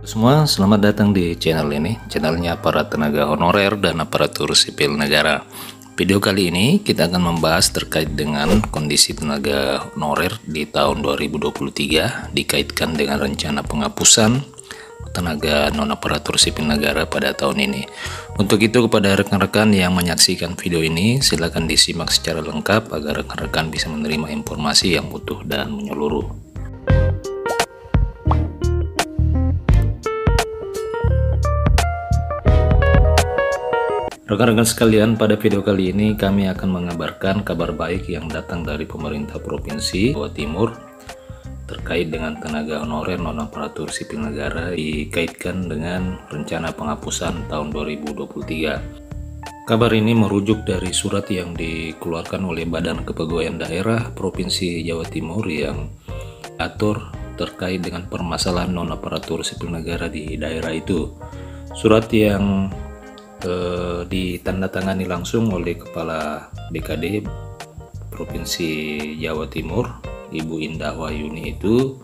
Semua, selamat datang di channel ini, channelnya para tenaga honorer dan aparatur sipil negara. Video kali ini kita akan membahas terkait dengan kondisi tenaga honorer di tahun 2023 dikaitkan dengan rencana penghapusan tenaga non-aparatur sipil negara pada tahun ini. Untuk itu, kepada rekan-rekan yang menyaksikan video ini, silakan disimak secara lengkap agar rekan-rekan bisa menerima informasi yang utuh dan menyeluruh. Rekan-rekan sekalian, pada video kali ini kami akan mengabarkan kabar baik yang datang dari pemerintah Provinsi Jawa Timur terkait dengan tenaga honorer non-aparatur sipil negara dikaitkan dengan rencana penghapusan tahun 2023. Kabar ini merujuk dari surat yang dikeluarkan oleh Badan Kepegawaian Daerah Provinsi Jawa Timur yang atur terkait dengan permasalahan non-aparatur sipil negara di daerah itu. Surat yang ditandatangani langsung oleh Kepala BKD Provinsi Jawa Timur, Ibu Indah Wahyuni, itu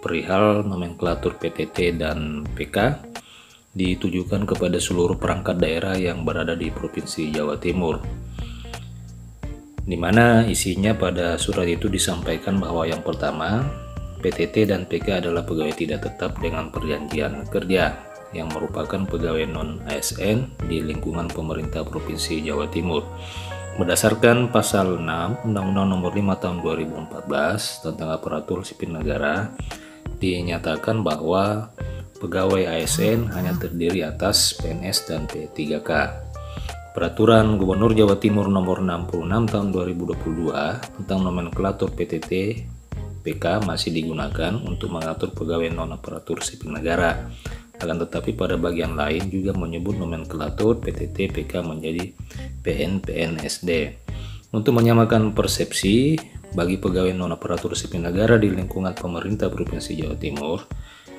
perihal nomenklatur PTT dan PK ditujukan kepada seluruh perangkat daerah yang berada di Provinsi Jawa Timur, di mana isinya pada surat itu disampaikan bahwa yang pertama, PTT dan PK adalah pegawai tidak tetap dengan perjanjian kerja yang merupakan pegawai non-ASN di lingkungan pemerintah Provinsi Jawa Timur. Berdasarkan pasal 6 Undang-Undang Nomor 5 Tahun 2014 tentang aparatur sipil negara, dinyatakan bahwa pegawai ASN hanya terdiri atas PNS dan P3K. Peraturan Gubernur Jawa Timur Nomor 66 Tahun 2022 tentang nomenklatur PTT PK masih digunakan untuk mengatur pegawai non-aparatur sipil negara. Akan tetapi pada bagian lain juga menyebut nomenklatur PTT PK menjadi PNPNSD. Untuk menyamakan persepsi bagi pegawai non-aparatur sipil negara di lingkungan pemerintah Provinsi Jawa Timur,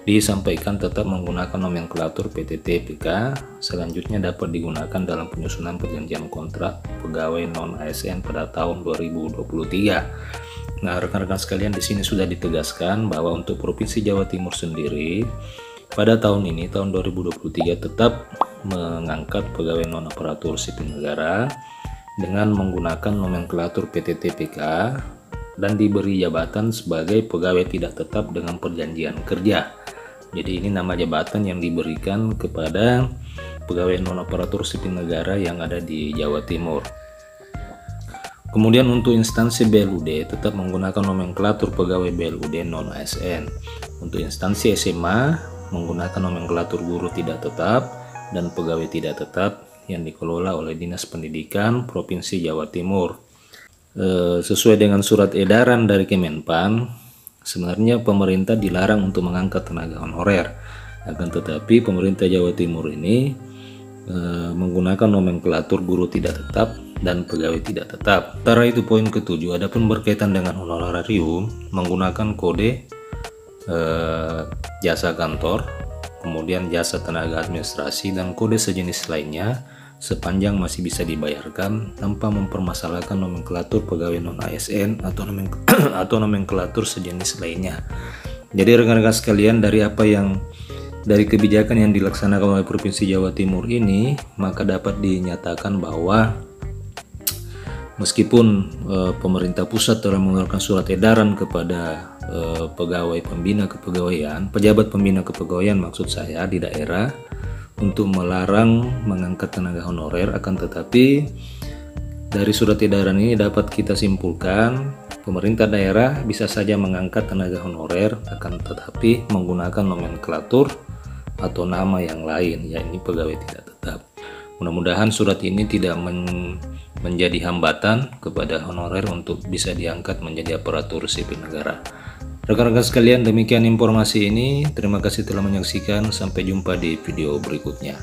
disampaikan tetap menggunakan nomenklatur PTT PK selanjutnya dapat digunakan dalam penyusunan perjanjian kontrak pegawai non-ASN pada tahun 2023. Nah, rekan-rekan sekalian, di sini sudah ditegaskan bahwa untuk Provinsi Jawa Timur sendiri pada tahun ini, tahun 2023, tetap mengangkat pegawai non-aparatur sipil negara dengan menggunakan nomenklatur PTT PK dan diberi jabatan sebagai pegawai tidak tetap dengan perjanjian kerja. Jadi ini nama jabatan yang diberikan kepada pegawai non-aparatur sipil negara yang ada di Jawa Timur. Kemudian untuk instansi BLUD tetap menggunakan nomenklatur pegawai BLUD non-ASN. Untuk instansi SMA menggunakan nomenklatur guru tidak tetap dan pegawai tidak tetap yang dikelola oleh Dinas Pendidikan Provinsi Jawa Timur. Sesuai dengan surat edaran dari Kemenpan, sebenarnya pemerintah dilarang untuk mengangkat tenaga honorer. Akan tetapi pemerintah Jawa Timur ini menggunakan nomenklatur guru tidak tetap dan pegawai tidak tetap. Sementara itu poin ke-7, adapun berkaitan dengan honorarium menggunakan kode jasa kantor, kemudian jasa tenaga administrasi dan kode sejenis lainnya sepanjang masih bisa dibayarkan tanpa mempermasalahkan nomenklatur pegawai non-ASN atau nomenklatur sejenis lainnya. Jadi rekan-rekan sekalian, dari kebijakan yang dilaksanakan oleh Provinsi Jawa Timur ini, maka dapat dinyatakan bahwa meskipun pemerintah pusat telah mengeluarkan surat edaran kepada pegawai pembina kepegawaian, pejabat pembina kepegawaian maksud saya di daerah, untuk melarang mengangkat tenaga honorer, akan tetapi dari surat edaran ini dapat kita simpulkan pemerintah daerah bisa saja mengangkat tenaga honorer, akan tetapi menggunakan nomenklatur atau nama yang lain, yakni pegawai tidak tetap. Mudah-mudahan surat ini tidak menjadi hambatan kepada honorer untuk bisa diangkat menjadi aparatur sipil negara. Rekan-rekan sekalian, demikian informasi ini. Terima kasih telah menyaksikan. Sampai jumpa di video berikutnya.